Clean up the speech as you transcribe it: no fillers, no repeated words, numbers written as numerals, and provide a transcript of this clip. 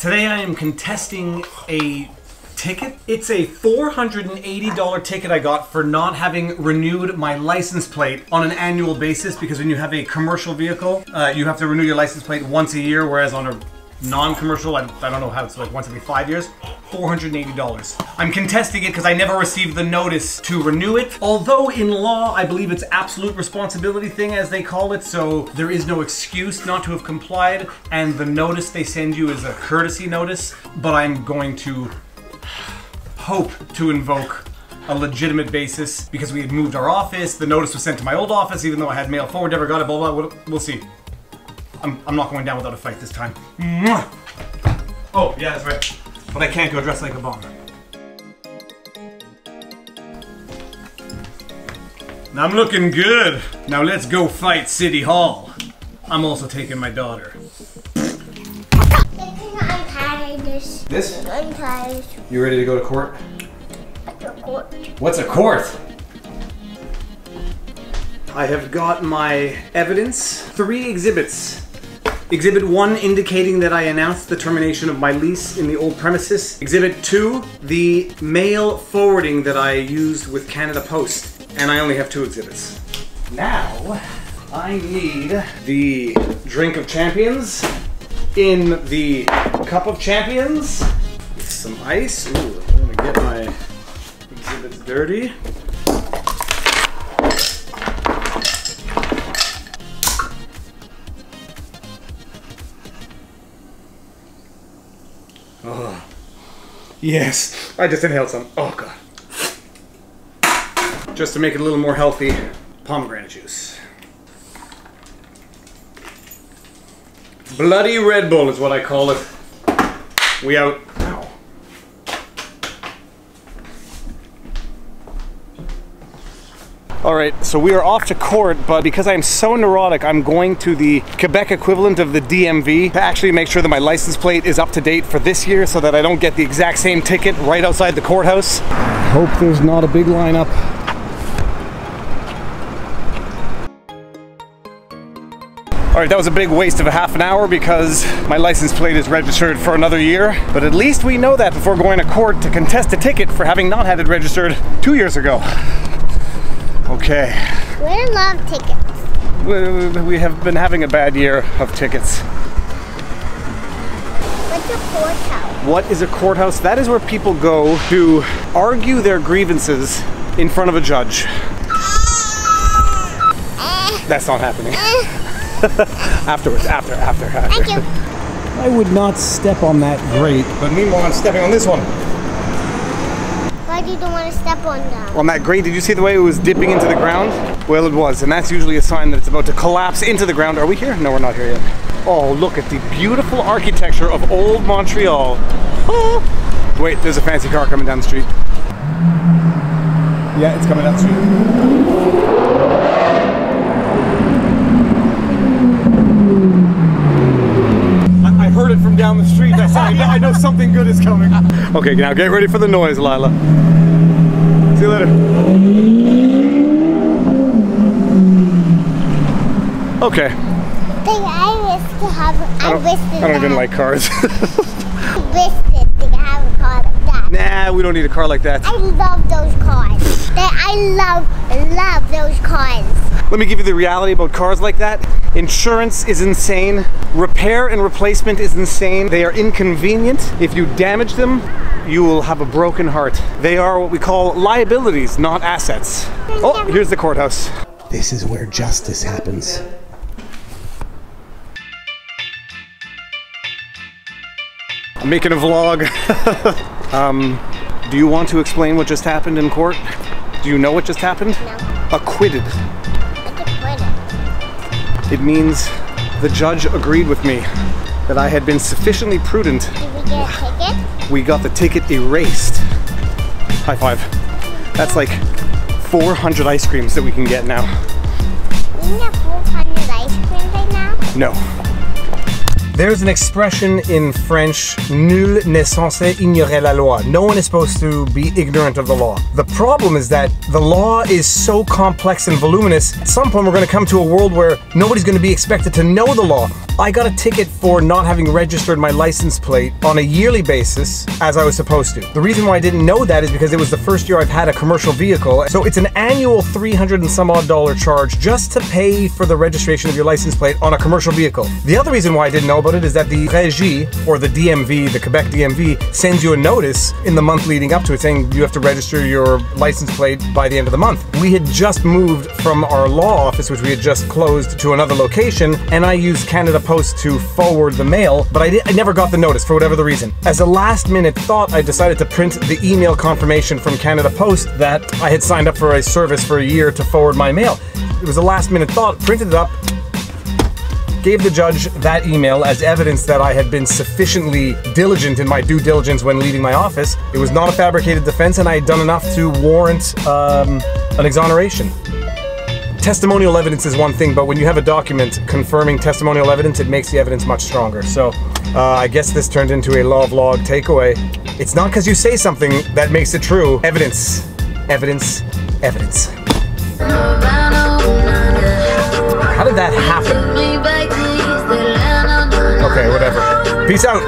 Today I am contesting a ticket. It's a $480 ticket I got for not having renewed my license plate on an annual basis, because when you have a commercial vehicle, you have to renew your license plate once a year, whereas on a non-commercial, I don't know how it's like once every 5 years, $480. I'm contesting it because I never received the notice to renew it. Although in law, I believe it's absolute responsibility thing, as they call it, so there is no excuse not to have complied, and the notice they send you is a courtesy notice, but I'm going to hope to invoke a legitimate basis because we had moved our office. The notice was sent to my old office, even though I had mail forward, never got it, blah, blah, blah. We'll see. I'm not going down without a fight this time. Mwah! Oh, yeah, that's right. But I can't go dressed like a bomb. I'm looking good. Now let's go fight City Hall. I'm also taking my daughter. Untie this. This? Untie. You ready to go to court? To court. What's a court? I have got my evidence. 3 exhibits. Exhibit 1 indicating that I announced the termination of my lease in the old premises. Exhibit 2, the mail forwarding that I used with Canada Post. And I only have 2 exhibits. Now, I need the drink of champions in the cup of champions with some ice. Ooh, I'm gonna get my exhibits dirty. Oh, yes, I just inhaled some. Oh God. Just to make it a little more healthy, pomegranate juice. Bloody Red Bull is what I call it. We out. Ow. Alright, so we are off to court, but because I'm so neurotic, I'm going to the Quebec equivalent of the DMV to actually make sure that my license plate is up to date for this year so that I don't get the exact same ticket right outside the courthouse. Hope there's not a big lineup. Alright, that was a big waste of a half an hour because my license plate is registered for another year. But at least we know that before going to court to contest a ticket for having not had it registered 2 years ago. Okay. We love tickets. We have been having a bad year of tickets. What's a courthouse? What is a courthouse? That is where people go to argue their grievances in front of a judge. That's not happening. Afterwards, after. Thank you. I would not step on that grate, but meanwhile I'm stepping on this one. Why do you don't want to step on that? On that grate, did you see the way it was dipping into the ground? Well, it was, and that's usually a sign that it's about to collapse into the ground. Are we here? No, we're not here yet. Oh, look at the beautiful architecture of old Montreal. Oh. Wait, there's a fancy car coming down the street. Yeah, it's coming down the street. I heard it from down the street. I know something good is coming. Okay, now get ready for the noise, Lila. See you later. Okay. I don't even like cars. Nah, we don't need a car like that. I love those cars. I love those cars. Let me give you the reality about cars like that. Insurance is insane. Repair and replacement is insane. They are inconvenient. If you damage them, you will have a broken heart. They are what we call liabilities, not assets. Oh, here's the courthouse. This is where justice happens. I'm making a vlog. Do you want to explain what just happened in court? Do you know what just happened? No. Acquitted. What's acquitted? It means the judge agreed with me that I had been sufficiently prudent. Did we get a ticket? We got the ticket erased. High five. That's like 400 ice creams that we can get now. We can get 400 ice creams right now? No. There's an expression in French, nul n'est censé ignorer la loi. No one is supposed to be ignorant of the law. The problem is that the law is so complex and voluminous, at some point we're going to come to a world where nobody's going to be expected to know the law. I got a ticket for not having registered my license plate on a yearly basis as I was supposed to. The reason why I didn't know that is because it was the first year I've had a commercial vehicle. So it's an annual $300 and some odd charge just to pay for the registration of your license plate on a commercial vehicle. The other reason why I didn't know about it is that the Régie, or the DMV, the Quebec DMV, sends you a notice in the month leading up to it saying you have to register your license plate by the end of the month. We had just moved from our law office, which we had just closed, to another location, and I used Canada Post to forward the mail, but I never got the notice for whatever the reason. As a last minute thought, I decided to print the email confirmation from Canada Post that I had signed up for a service for a year to forward my mail. It was a last minute thought, printed it up, gave the judge that email as evidence that I had been sufficiently diligent in my due diligence when leaving my office. It was not a fabricated defense, and I had done enough to warrant an exoneration. Testimonial evidence is one thing, but when you have a document confirming testimonial evidence, it makes the evidence much stronger. So I guess this turned into a law of log takeaway. It's not because you say something that makes it true. Evidence, evidence, evidence. How did that happen? Okay, whatever. Peace out.